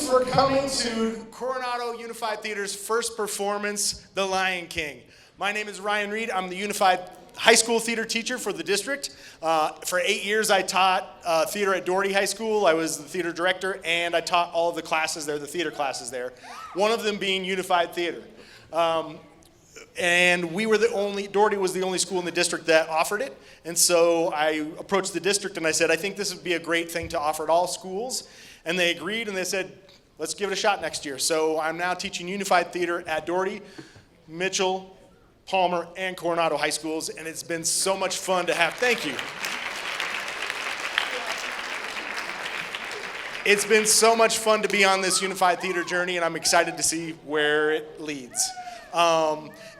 for coming to Coronado Unified Theater's first performance, The Lion King. My name is Ryan Reed. I'm the Unified High School theater teacher for the district. For 8 years, I taught theater at Doherty High School. I was the theater director, and I taught all of the classes there, the theater classes there, one of them being Unified Theater. And we were Doherty was the only school in the district that offered it. And so I approached the district and I said, I think this would be a great thing to offer at all schools. And they agreed and they said, let's give it a shot next year. So I'm now teaching Unified Theater at Doherty, Mitchell, Palmer, and Coronado High Schools. And it's been so much fun to have, thank you. It's been so much fun to be on this Unified Theater journey, and I'm excited to see where it leads.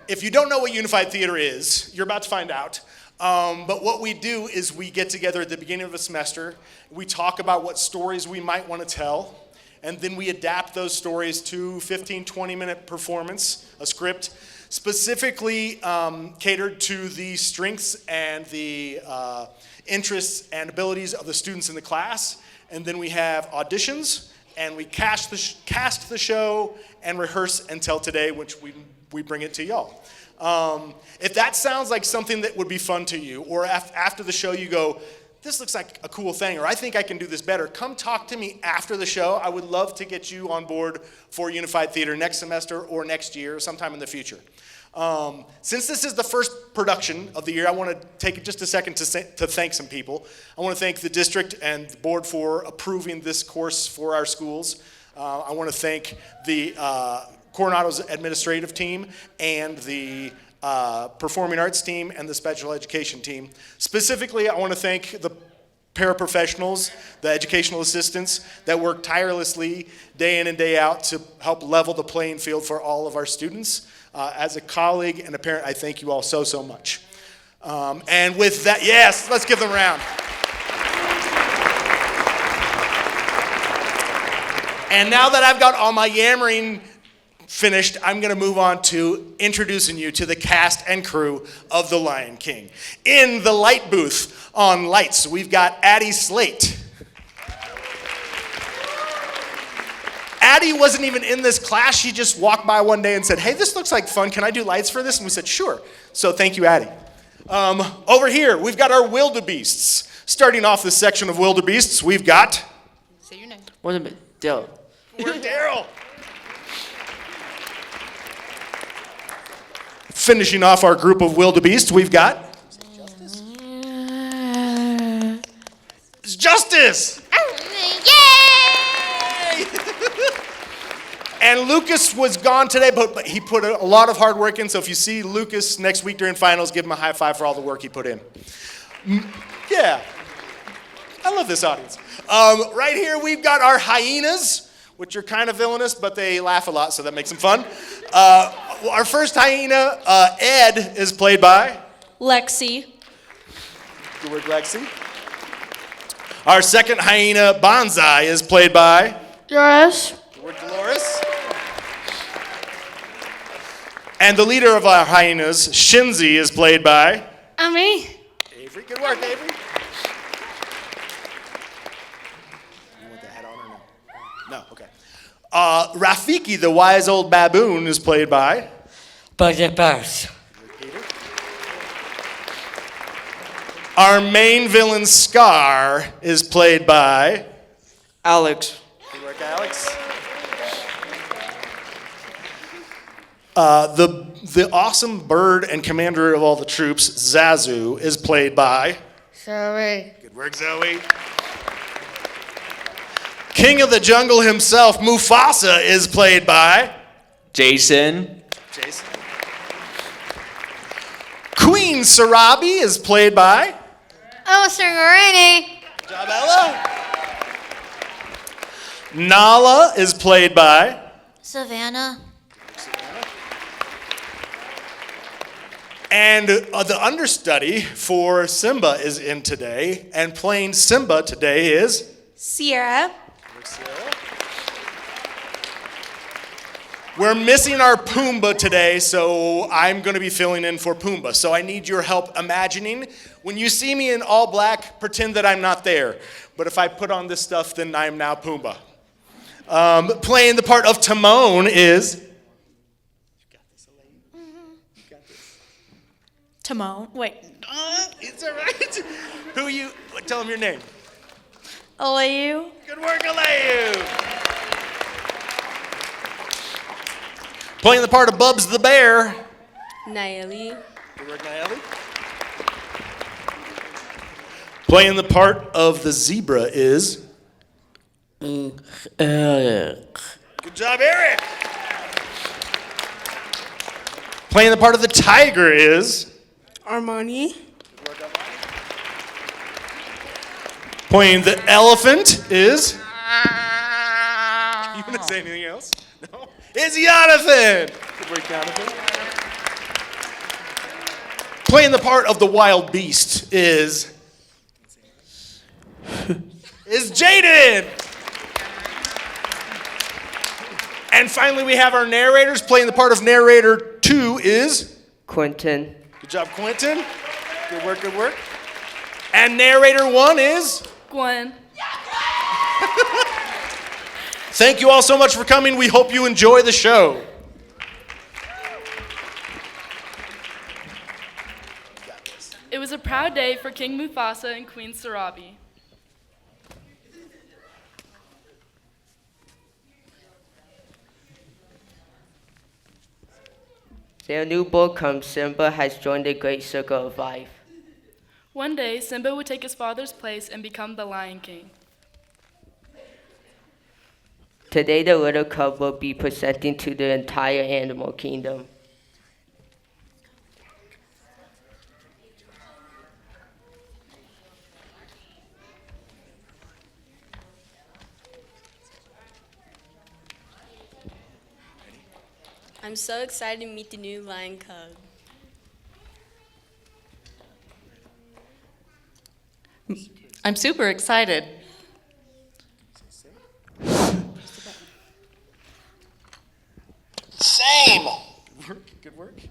If you don't know what Unified Theater is, you're about to find out. But what we do is we get together at the beginning of a semester, we talk about what stories we might want to tell, and then we adapt those stories to 15, 20-minute performance, a script, specifically catered to the strengths and the interests and abilities of the students in the class. And then we have auditions, and we cast the show and rehearse until today, which we bring it to y'all. If that sounds like something that would be fun to you, or after the show you go, this looks like a cool thing, or I think I can do this better, come talk to me after the show. I would love to get you on board for Unified Theater next semester or next year, or sometime in the future. Since this is the first production of the year, I want to take just a second to thank some people. I want to thank the district and the board for approving this course for our schools. I want to thank the Coronado's administrative team and the performing arts team and the special education team. Specifically, I want to thank the paraprofessionals, the educational assistants that work tirelessly day in and day out to help level the playing field for all of our students. As a colleague and a parent, I thank you all so, so much. And with that, yes, let's give them a round. And now that I've got all my yammering finished, I'm going to move on to introducing you to the cast and crew of The Lion King. In the light booth on lights, we've got Addie Slate. Addie wasn't even in this class. She just walked by one day and said, hey, this looks like fun. Can I do lights for this? And we said, sure. So thank you, Addie. Over here, we've got our wildebeests. Starting off this section of wildebeests, we've got... Say your name. Daryl. We're Daryl. Finishing off our group of wildebeests, we've got... It's Justice! Yay! And Lucas was gone today, but he put a lot of hard work in, so if you see Lucas next week during finals, give him a high five for all the work he put in. Yeah. I love this audience. Right here, we've got our hyenas, which are kind of villainous, but they laugh a lot, so that makes them fun. Our first hyena, Ed, is played by... Lexi. Good work, Lexi. Our second hyena, Bonsai, is played by... Doris. Good work, Dolores. And the leader of our hyenas, Shinzi, is played by... Ami. Avery. Good work, Avery. You want the hat on or no? No, okay. Rafiki, the wise old baboon, is played by... Budget Bars. Our main villain, Scar, is played by... Alex. Good work, Alex. The awesome bird and commander of all the troops, Zazu, is played by... Zoe. Good work, Zoe. King of the jungle himself, Mufasa, is played by... Jason. Jason. Queen Sarabi is played by... Mr. Guarini. Good job, Ella. Nala is played by... Savannah. And the understudy for Simba is in today, and playing Simba today is... Sierra. We're missing our Pumbaa today, so I'm going to be filling in for Pumbaa. So I need your help imagining. When you see me in all black, pretend that I'm not there. But if I put on this stuff, then I'm now Pumbaa. Playing the part of Timon is... Timon. Wait. It's all right. Tell him your name. Alayu. Good work, Alayu. Playing the part of Bubs the bear. Naeli. Good work, Naeli. Playing the part of the zebra is... Eric. Good job, Eric. Playing the part of the tiger is... Armani. Playing the elephant is... You want to say anything else? No? It's Jonathan. Good work, Jonathan. Playing the part of the wild beast is... is Jaden. And finally, we have our narrators. Playing the part of narrator 2 is... Quentin. Good job, Quentin. Good work, good work. And narrator 1 is... Gwen. Thank you all so much for coming. We hope you enjoy the show. It was a proud day for King Mufasa and Queen Sarabi. Their newborn come, Simba has joined the great circle of life. One day, Simba would take his father's place and become the Lion King. Today, the little cub will be presenting to the entire animal kingdom. I'm so excited to meet the new lion cub. I'm super excited. Same. Good work.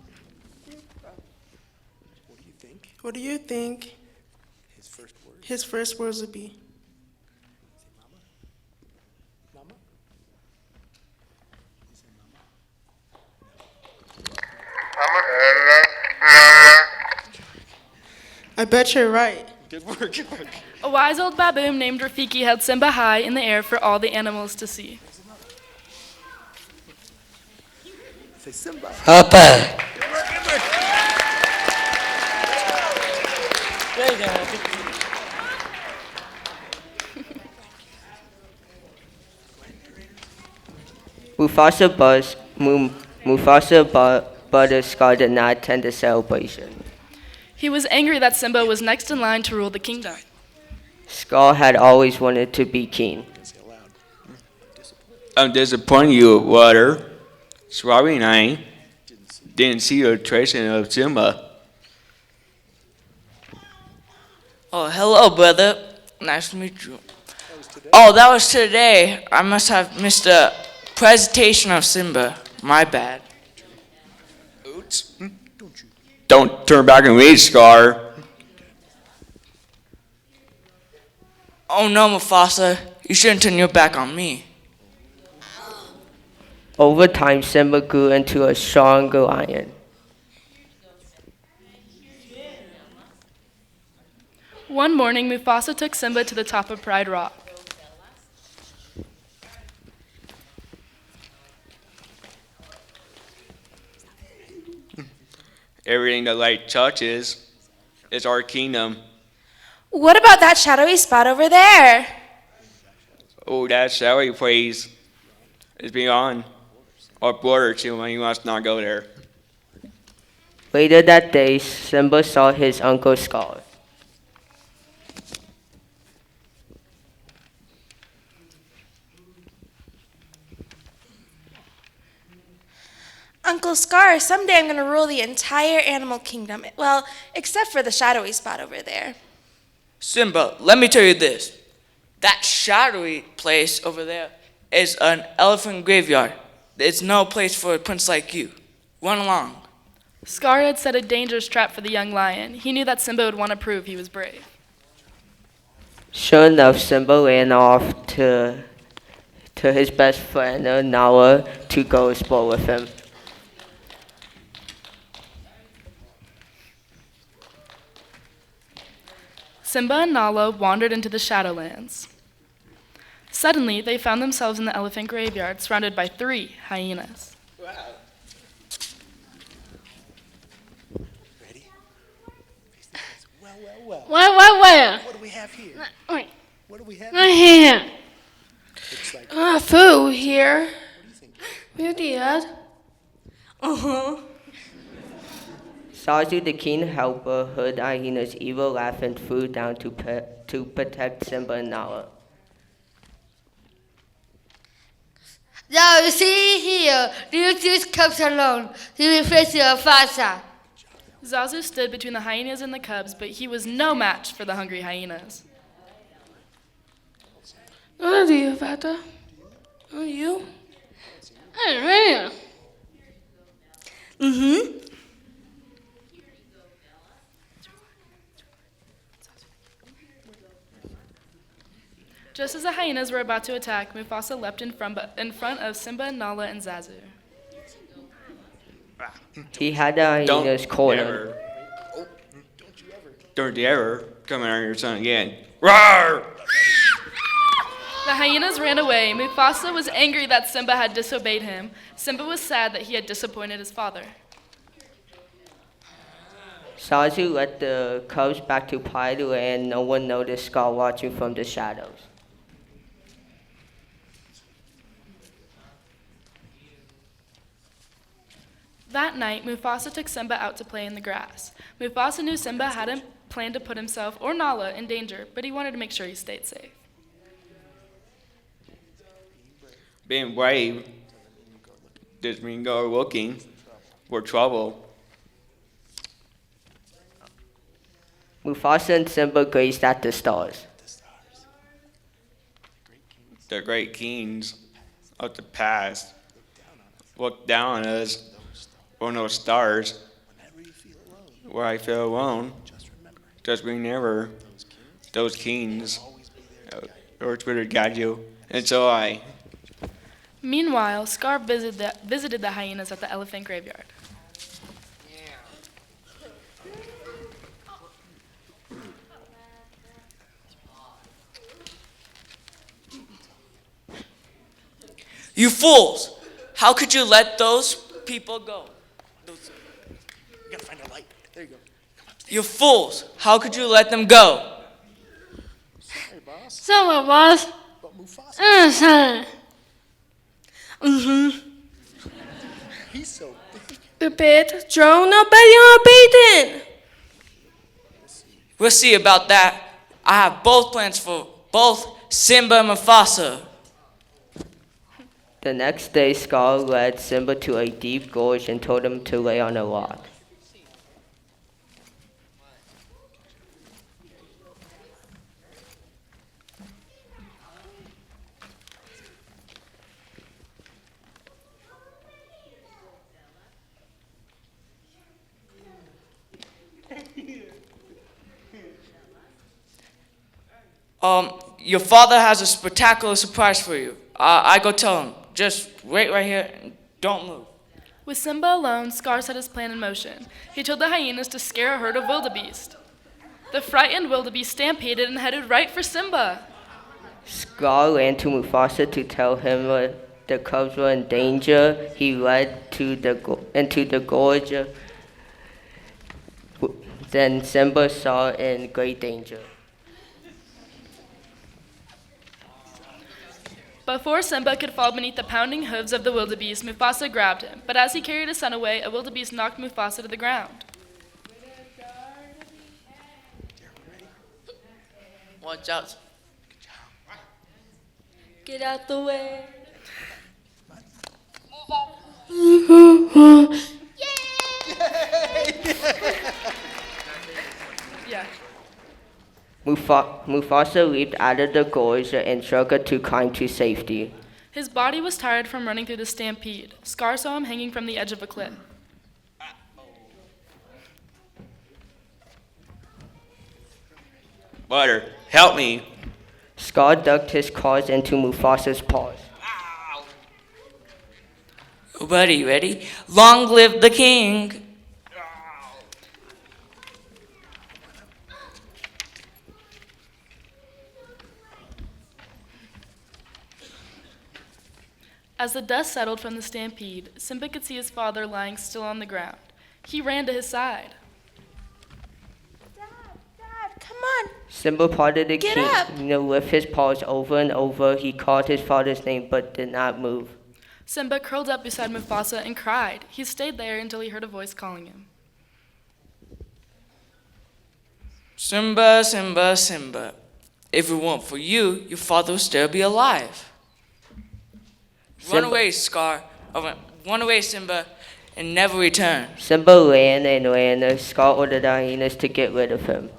What do you think What do you think his first words would be? Mama? I bet you're right. Good work, good work. A wise old baboon named Rafiki held Simba high in the air for all the animals to see. Say Simba. Papa. Mufasa Scar did not attend the celebration. He was angry that Simba was next in line to rule the kingdom. Scar had always wanted to be king. I'm disappointed you, Water. Swabi and I didn't see a trace of Simba. Oh, hello, brother. Nice to meet you. Oh, that was today. I must have missed the presentation of Simba. My bad. Don't turn back and read, Scar. Oh no, Mufasa. You shouldn't turn your back on me. Over time, Simba grew into a stronger lion. One morning, Mufasa took Simba to the top of Pride Rock. Everything the light touches is our kingdom. What about that shadowy spot over there? Oh, that salary place is beyond our border too, and you must not go there. Later that day, Simba saw his uncle Scar. Uncle Scar, someday I'm going to rule the entire animal kingdom. Well, except for the shadowy spot over there. Simba, let me tell you this. That shadowy place over there is an elephant graveyard. It's no place for a prince like you. Run along. Scar had set a dangerous trap for the young lion. He knew that Simba would want to prove he was brave. Sure enough, Simba ran off to to his best friend Nala to go explore with him. Simba and Nala wandered into the Shadowlands. Suddenly, they found themselves in the elephant graveyard, surrounded by 3 hyenas. Ready? Well. Where? What do we have here? Wait, What do we have right here? here. Looks like, Food here. what do you think? Beauty, Dad. Zazu the king helper heard hyena's evil laugh and flew down to protect Simba and Nala. Now, see here. Leave these cubs alone. You will face your father. Zazu stood between the hyenas and the cubs, but he was no match for the hungry hyenas. What do you, Father? Oh, you? Just as the hyenas were about to attack, Mufasa leapt in front of Simba and Nala and Zazu. He had the hyenas cornered. Don't you ever come around your son again. Roar! The hyenas ran away. Mufasa was angry that Simba had disobeyed him. Simba was sad that he had disappointed his father. Zazu led the cubs back to Paidu and no one noticed Scar watching from the shadows. That night, Mufasa took Simba out to play in the grass. Mufasa knew Simba hadn't planned to put himself or Nala in danger, but he wanted to make sure he stayed safe. Being brave doesn't mean go looking for trouble. Mufasa and Simba gazed at the stars. The great kings of the past look down on us on those stars. Where I feel alone, just remember those kings or to guide you. And so I. Meanwhile, Scar visited the hyenas at the elephant graveyard. You fools! How could you let those people go? You gotta find a light. There you go. You fools! How could you let them go? Sorry, boss. Someone was. But Mufasa, Son. he's so big. The bit, drone, no beating. We'll see about that. I have both plans for both Simba and Mufasa. The next day, Scar led Simba to a deep gorge and told him to lay on a rock. Your father has a spectacular surprise for you. I go tell him. Just wait right here and don't move. With Simba alone, Scar set his plan in motion. He told the hyenas to scare a herd of wildebeest. The frightened wildebeest stampeded and headed right for Simba. Scar ran to Mufasa to tell him the cubs were in danger. He led into the gorge. Then Simba saw in great danger. Before Simba could fall beneath the pounding hooves of the wildebeest, Mufasa grabbed him. But as he carried his son away, a wildebeest knocked Mufasa to the ground. Watch out. Get out the way. Yeah. Mufasa leaped out of the gorge and struggled to climb to safety. His body was tired from running through the stampede. Scar saw him hanging from the edge of a cliff. Butter, help me. Scar dug his claws into Mufasa's paws. Buddy, ready? Long live the king! As the dust settled from the stampede, Simba could see his father lying still on the ground. He ran to his side. Dad, come on. Simba parted the Get king up. with his paws over and over. He called his father's name but did not move. Simba curled up beside Mufasa and cried. He stayed there until he heard a voice calling him. Simba, Simba, Simba. If it weren't for you, your father would still be alive. Run Simba- away, Run away, Simba, and never return. Simba ran and ran. Scar ordered the hyenas to get rid of him.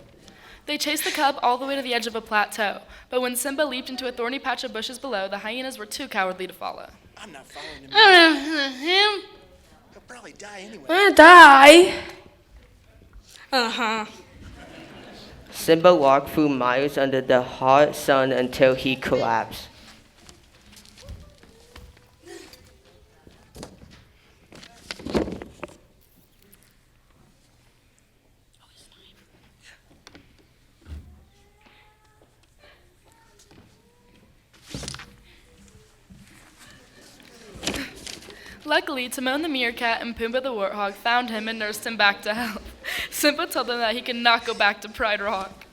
They chased the cub all the way to the edge of a plateau, but when Simba leaped into a thorny patch of bushes below, the hyenas were too cowardly to follow. I'm not following him. Him? He'll probably die anyway. I'm gonna die. Uh-huh. Simba walked through miles under the hot sun until he collapsed. Luckily, Timon the meerkat and Pumbaa the warthog found him and nursed him back to health. Simba told them that he could not go back to Pride Rock.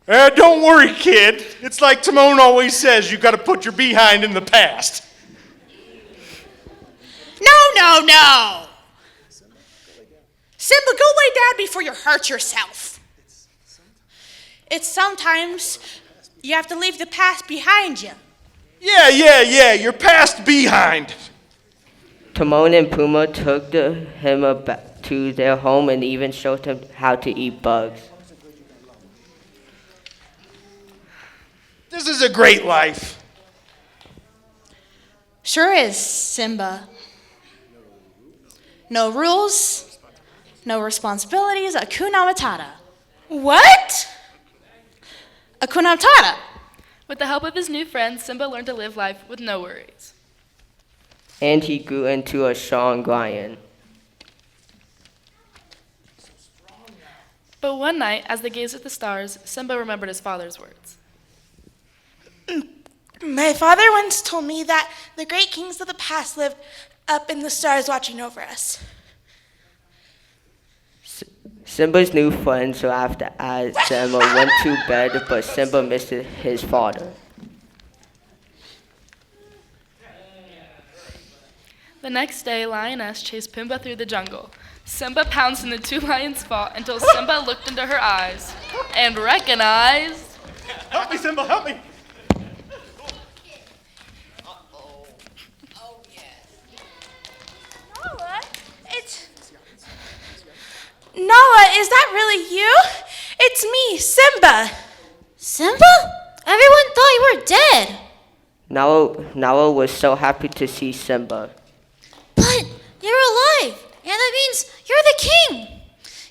Don't worry, kid. It's like Timon always says, you got to put your behind in the past. No. Simba, go lay down before you hurt yourself. It's sometimes you have to leave the past behind you. Yeah, your past behind. Timon and Pumbaa took him back to their home and even showed him how to eat bugs. This is a great life. Sure is, Simba. No rules, no responsibilities, Hakuna Matata. What? Hakuna Matata. With the help of his new friends, Simba learned to live life with no worries. And he grew into a strong lion. But one night, as they gazed at the stars, Simba remembered his father's words. My father once told me that the great kings of the past lived up in the stars watching over us. Simba's new friends laughed as Simba went to bed, but Simba missed his father. The next day, Lioness chased Pumbaa through the jungle. Simba pounced and the two lions fought until Simba looked into her eyes and recognized... Help me, Simba, help me. Nala, is that really you? It's me, Simba. Simba? Everyone thought you were dead. Nala was so happy to see Simba. But you're alive, and that means you're the king.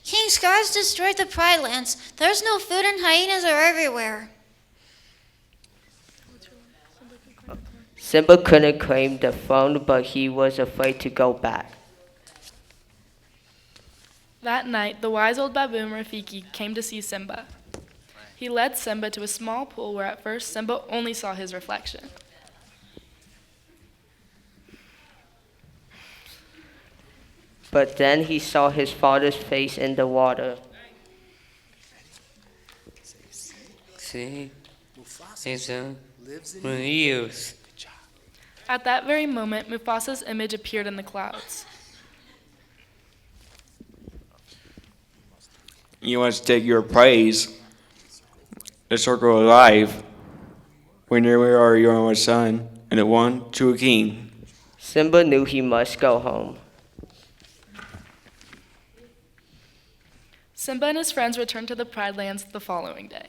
King Scar's destroyed the Pride Lands. There's no food and hyenas are everywhere. Simba couldn't claim the throne, but he was afraid to go back. That night, the wise old baboon Rafiki came to see Simba. He led Simba to a small pool where at first Simba only saw his reflection. But then he saw his father's face in the water. See, Mufasa lives in you. At that very moment, Mufasa's image appeared in the clouds. You must take your praise, the circle of life, when you are your own son and the one true king. Simba knew he must go home. Simba and his friends returned to the Pride Lands the following day.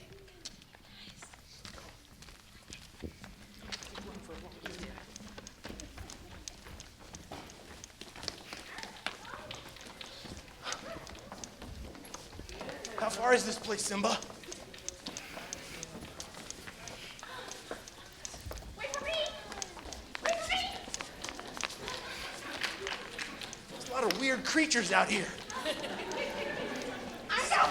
How far is this place, Simba? Wait for me! Wait for me! weird creatures out here. I know.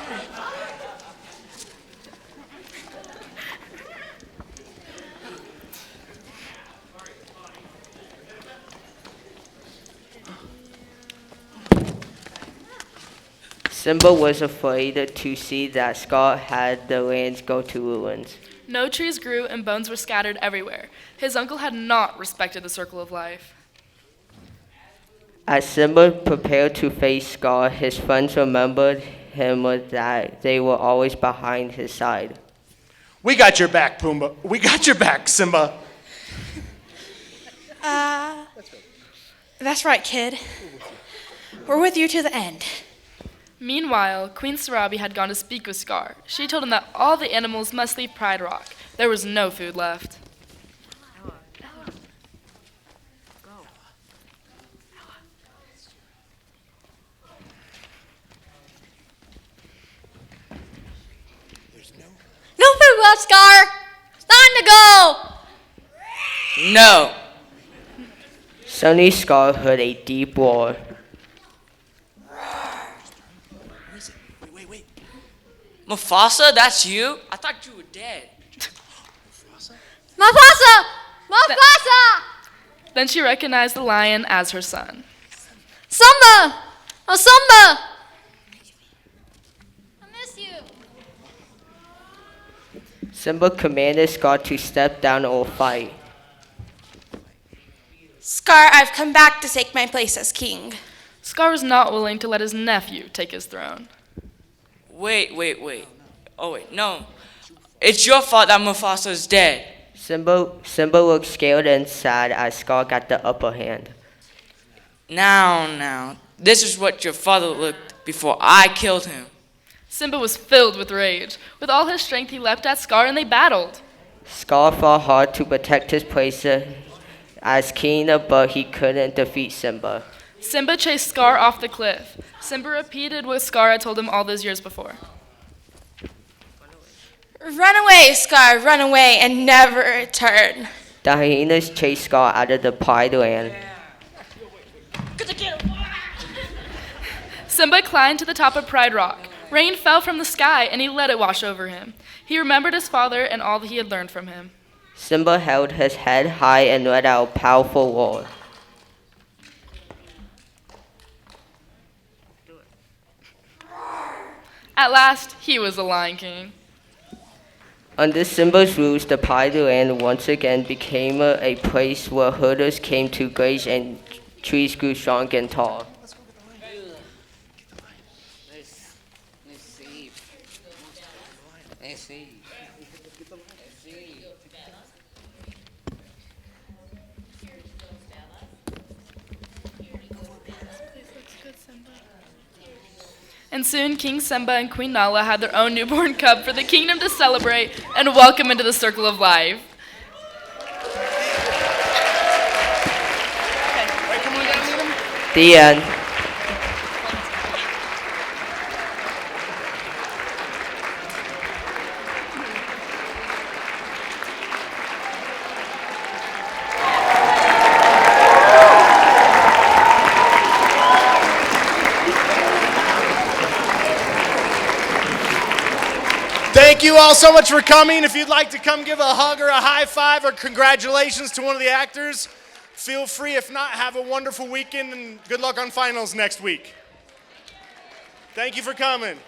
Simba was afraid to see that Scar had the lands go to ruins. No trees grew and bones were scattered everywhere. His uncle had not respected the circle of life. As Simba prepared to face Scar, his friends remembered him that they were always behind his side. We got your back, Pumbaa. We got your back, Simba. That's right, kid. We're with you to the end. Meanwhile, Queen Sarabi had gone to speak with Scar. She told him that all the animals must leave Pride Rock. There was no food left. No food left, Scar. It's time to go. No. Suddenly Scar heard a deep roar. Mufasa, that's you? I thought you were dead. Mufasa! Mufasa! Then she recognized the lion as her son. Simba! Oh, Simba! I miss you. Simba commanded Scar to step down or fight. Scar, I've come back to take my place as king. Scar was not willing to let his nephew take his throne. Wait. Oh, wait, no. It's your fault that Mufasa is dead. Simba looked scared and sad as Scar got the upper hand. Now. This is what your father looked before I killed him. Simba was filled with rage. With all his strength, he leapt at Scar and they battled. Scar fought hard to protect his place as king, but he couldn't defeat Simba. Simba chased Scar off the cliff. Simba repeated what Scar had told him all those years before. Run away, Scar, run away and never return. The hyenas chased Scar out of the Pride Land. Simba climbed to the top of Pride Rock. Rain fell from the sky and he let it wash over him. He remembered his father and all that he had learned from him. Simba held his head high and let out a powerful roar. At last, he was the Lion King. Under Simba's rules, the Pride Land once again became a place where herders came to graze and trees grew strong and tall. And soon King Simba and Queen Nala had their own newborn cub for the kingdom to celebrate and welcome into the circle of life. The end. Thank you all so much for coming. If you'd like to come give a hug or a high five or congratulations to one of the actors, feel free. If not, have a wonderful weekend and good luck on finals next week. Thank you for coming.